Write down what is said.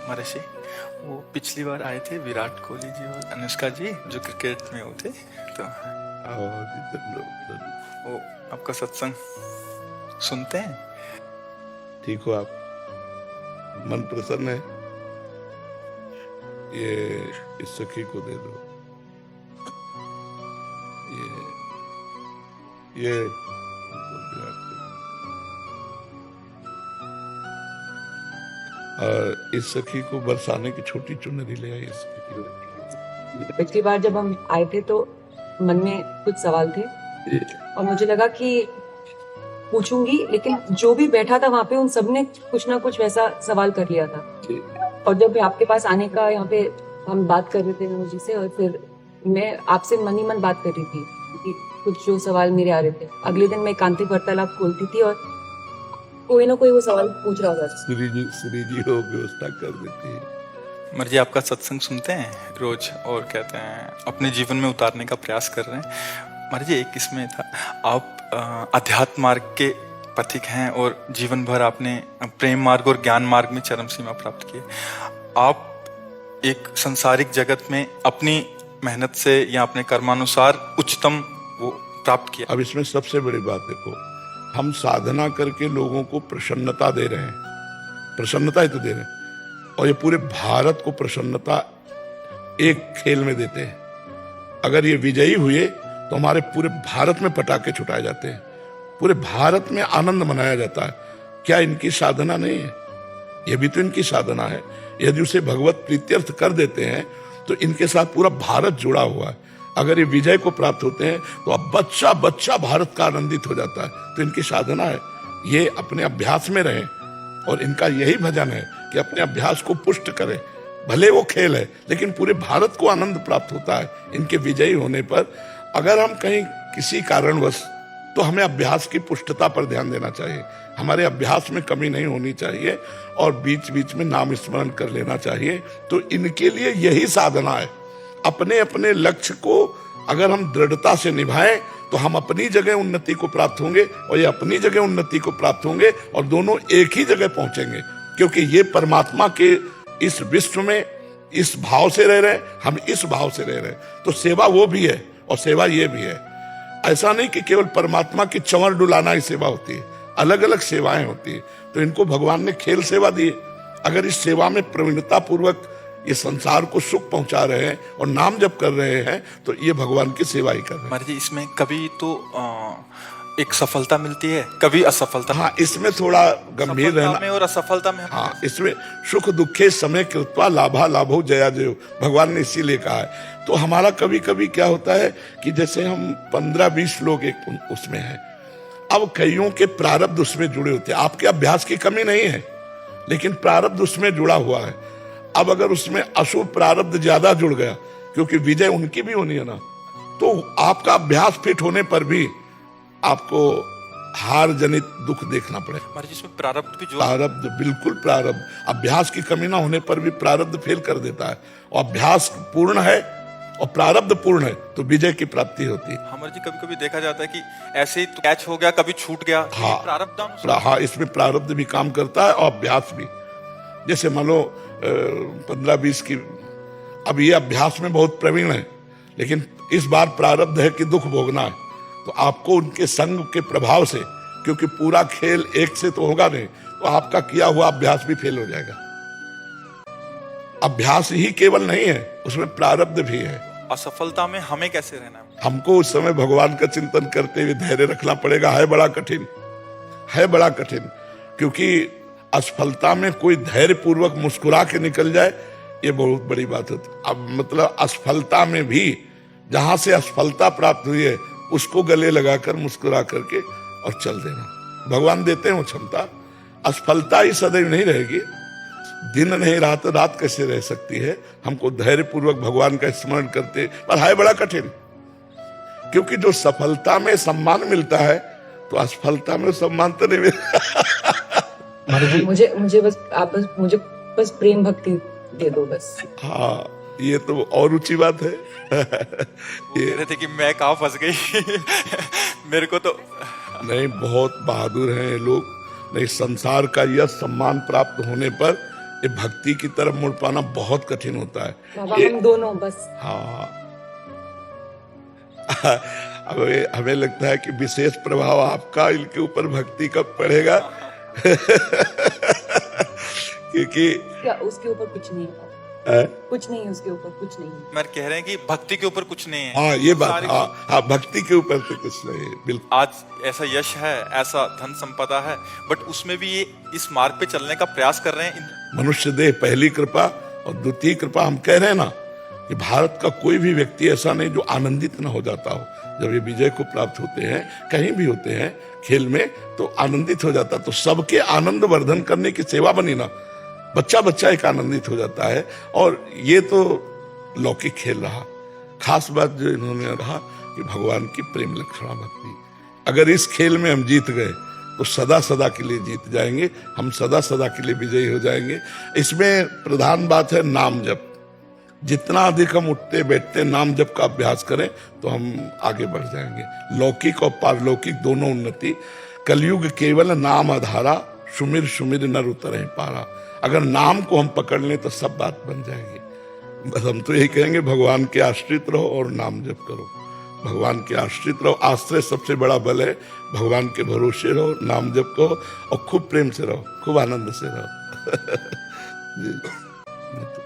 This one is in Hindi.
महर्षि, वो पिछली बार आए थे विराट कोहली जी और अनुष्का जी जो क्रिकेट में वो थे, तो वो आपका सत्संग सुनते हैं। ठीक हो आप? मन प्रसन्न है? ये इस सखी को दे दो। ये और इस सखी को बरसाने की छोटी चुनरी ले आई। इसकी पिछली बार जब हम आए थे तो मन में कुछ सवाल थे और मुझे लगा कि पूछूंगी, लेकिन जो भी बैठा था वहाँ पे उन सब ने कुछ ना कुछ वैसा सवाल कर लिया था। और जब आपके पास आने का यहाँ पे हम बात कर रहे थे मनोज जी से, और फिर मैं आपसे मन ही मन बात कर रही थी कि कुछ जो सवाल मेरे आ रहे थे। अगले दिन मैं एकांतिक वार्तालाप खोलती थी और कोई ना कोई वो सवाल पूछ रहा था। श्री जी हो व्यवस्था कर देती है। मर्जी आपका सत्संग सुनते हैं रोज और कहते हैं अपने जीवन में उतारने का प्रयास कर रहे हैं। मर्जी एक इसमें था, आप अध्यात्म मार्ग के पथिक हैं और जीवन भर आपने प्रेम मार्ग और ज्ञान मार्ग में चरम सीमा प्राप्त की। आप एक संसारिक जगत में अपनी मेहनत से या अपने कर्मानुसार उच्चतम वो प्राप्त किया। अब इसमें सबसे बड़ी बात देखो, हम साधना करके लोगों को प्रसन्नता दे रहे हैं, प्रसन्नता ही तो दे रहे हैं, और ये पूरे भारत को प्रसन्नता एक खेल में देते हैं। अगर ये विजयी हुए तो हमारे पूरे भारत में पटाखे छुटाए जाते हैं, पूरे भारत में आनंद मनाया जाता है। क्या इनकी साधना नहीं है? ये भी तो इनकी साधना है। यदि उसे भगवत प्रीत्यर्थ कर देते हैं तो इनके साथ पूरा भारत जुड़ा हुआ है। अगर ये विजय को प्राप्त होते हैं तो अब बच्चा बच्चा भारत का आनंदित हो जाता है। तो इनकी साधना है, ये अपने अभ्यास में रहें, और इनका यही भजन है कि अपने अभ्यास को पुष्ट करें। भले वो खेल है, लेकिन पूरे भारत को आनंद प्राप्त होता है इनके विजयी होने पर। अगर हम कहीं किसी कारणवश, तो हमें अभ्यास की पुष्टता पर ध्यान देना चाहिए। हमारे अभ्यास में कमी नहीं होनी चाहिए और बीच बीच में नाम स्मरण कर लेना चाहिए। तो इनके लिए यही साधना है। अपने अपने लक्ष्य को अगर हम दृढ़ता से निभाएं तो हम अपनी जगह उन्नति को प्राप्त होंगे और ये अपनी जगह उन्नति को प्राप्त होंगे, और दोनों एक ही जगह पहुंचेंगे। क्योंकि ये परमात्मा के इस विश्व में इस भाव से रह रहे हैं, हम इस भाव से रह रहे हैं। तो सेवा वो भी है और सेवा ये भी है। ऐसा नहीं कि केवल परमात्मा की चंवर डुलाना ही सेवा होती है, अलग अलग सेवाएं होती है। तो इनको भगवान ने खेल सेवा दी। अगर इस सेवा में प्रवीणता पूर्वक ये संसार को सुख पहुंचा रहे हैं और नाम जप कर रहे हैं, तो ये भगवान की सेवा ही कर रहे हैं। महाराज जी, इसमें कभी तो एक सफलता मिलती है, कभी असफलता। हाँ, इसमें थोड़ा गंभीर रहना में और असफलता में। हाँ, इसमें सुख दुखे समय कृत्वा लाभा लाभो जया जयो, भगवान ने इसीलिए कहा है। तो हमारा कभी कभी क्या होता है कि जैसे हम 15-20 लोग एक उसमें हैं, अब कईयों के प्रारब्ध उसमें जुड़े होते हैं। आपके अभ्यास की कमी नहीं है, लेकिन प्रारब्ध उसमें जुड़ा हुआ है। अब अगर उसमें अशुभ प्रारब्ध ज्यादा जुड़ गया, क्योंकि विजय उनकी भी होनी है ना, तो आपका अभ्यास फिट होने पर भी आपको हार जनित दुख देखना पड़ेगा। इसमें प्रारब्ध भी प्रारब्ध, बिल्कुल प्रारब्ध। अभ्यास की कमी ना होने पर भी प्रारब्ध फेल कर देता है, और अभ्यास पूर्ण है और प्रारब्ध पूर्ण है तो विजय की प्राप्ति होती है। हमारे जी, कभी कभी देखा जाता है कि ऐसे ही तो कैच हो गया, कभी छूट गया। हाँ, हाँ, इसमें प्रारब्ध भी काम करता है और अभ्यास भी। जैसे मान लो 15-20 की, अब ये अभ्यास में बहुत प्रवीण है, लेकिन इस बार प्रारब्ध है कि दुख भोगना है, तो आपको उनके संग के प्रभाव से, क्योंकि पूरा खेल एक से तो होगा नहीं, तो आपका किया हुआ अभ्यास भी फेल हो जाएगा। अभ्यास ही केवल नहीं है, उसमें प्रारब्ध भी है। असफलता में हमें कैसे रहना है? हमको उस समय भगवान का चिंतन करते हुए धैर्य रखना पड़ेगा। है बड़ा कठिन, है बड़ा कठिन, क्योंकि असफलता में कोई धैर्य पूर्वक मुस्कुरा के निकल जाए, ये बहुत बड़ी बात होती। अब मतलब असफलता में भी जहां से असफलता प्राप्त हुई है उसको गले लगाकर मुस्कुरा करके और चल देना। भगवान देते हैं वो क्षमता। असफलता ही सदैव नहीं रहेगी, दिन नहीं रहा तो रात कैसे रह सकती है। हमको धैर्य पूर्वक भगवान का स्मरण करते, पर है बड़ा कठिन, क्योंकि जो सफलता में सम्मान मिलता है तो असफलता में सम्मान तो नहीं मिलता। मुझे बस आप मुझे बस प्रेम भक्ति दे दो बस। हाँ, ये तो और ऊंची बात है। ये रहे थे कि मैं कहाँ फंस गई। मेरे को तो नहीं, बहुत बहादुर हैं ये लोग। नहीं, संसार का यह सम्मान प्राप्त होने पर ये भक्ति की तरफ मुड़ पाना बहुत कठिन होता है। बाबा ये- हम दोनों बस हाँ हमें लगता है कि विशेष प्रभाव आपका इनके ऊपर भक्ति का पड़ेगा क्योंकि क्या उसके ऊपर कुछ नहीं है, कुछ नहीं है उसके ऊपर, कुछ नहीं है। मैं कह रहे हैं कि भक्ति के ऊपर कुछ नहीं है। हाँ ये बात, सारी- हाँ भक्ति के ऊपर तो कुछ नहीं है, बिल्कुल। आज ऐसा यश है, ऐसा धन संपदा है, बट उसमें भी ये इस मार्ग पे चलने का प्रयास कर रहे हैं। मनुष्य देह पहली कृपा और द्वितीय कृपा। हम कह रहे हैं ना कि भारत का कोई भी व्यक्ति ऐसा नहीं जो आनंदित ना हो जाता हो जब ये विजय को प्राप्त होते हैं, कहीं भी होते हैं खेल में, तो आनंदित हो जाता। तो सबके आनंद वर्धन करने की सेवा बनी ना, बच्चा बच्चा एक आनंदित हो जाता है। और ये तो लौकिक खेल रहा। खास बात जो इन्होंने कहा कि भगवान की प्रेम लक्षणा भक्ति, अगर इस खेल में हम जीत गए तो सदा सदा के लिए जीत जाएंगे, हम सदा सदा के लिए विजयी हो जाएंगे। इसमें प्रधान बात है नाम जप। जितना अधिक हम उठते बैठते नाम जप का अभ्यास करें तो हम आगे बढ़ जाएंगे। लौकिक और पारलौकिक दोनों उन्नति। कलयुग केवल नाम आधारा, सुमिर सुमिर नर उतरे पारा। अगर नाम को हम पकड़ लें तो सब बात बन जाएगी। बस हम तो यही कहेंगे, भगवान के आश्रित रहो और नाम जप करो। भगवान के आश्रित रहो, आश्रय सबसे बड़ा बल है। भगवान के भरोसे रहो, नाम जप करो और खूब प्रेम से रहो, खूब आनंद से रहो। जी।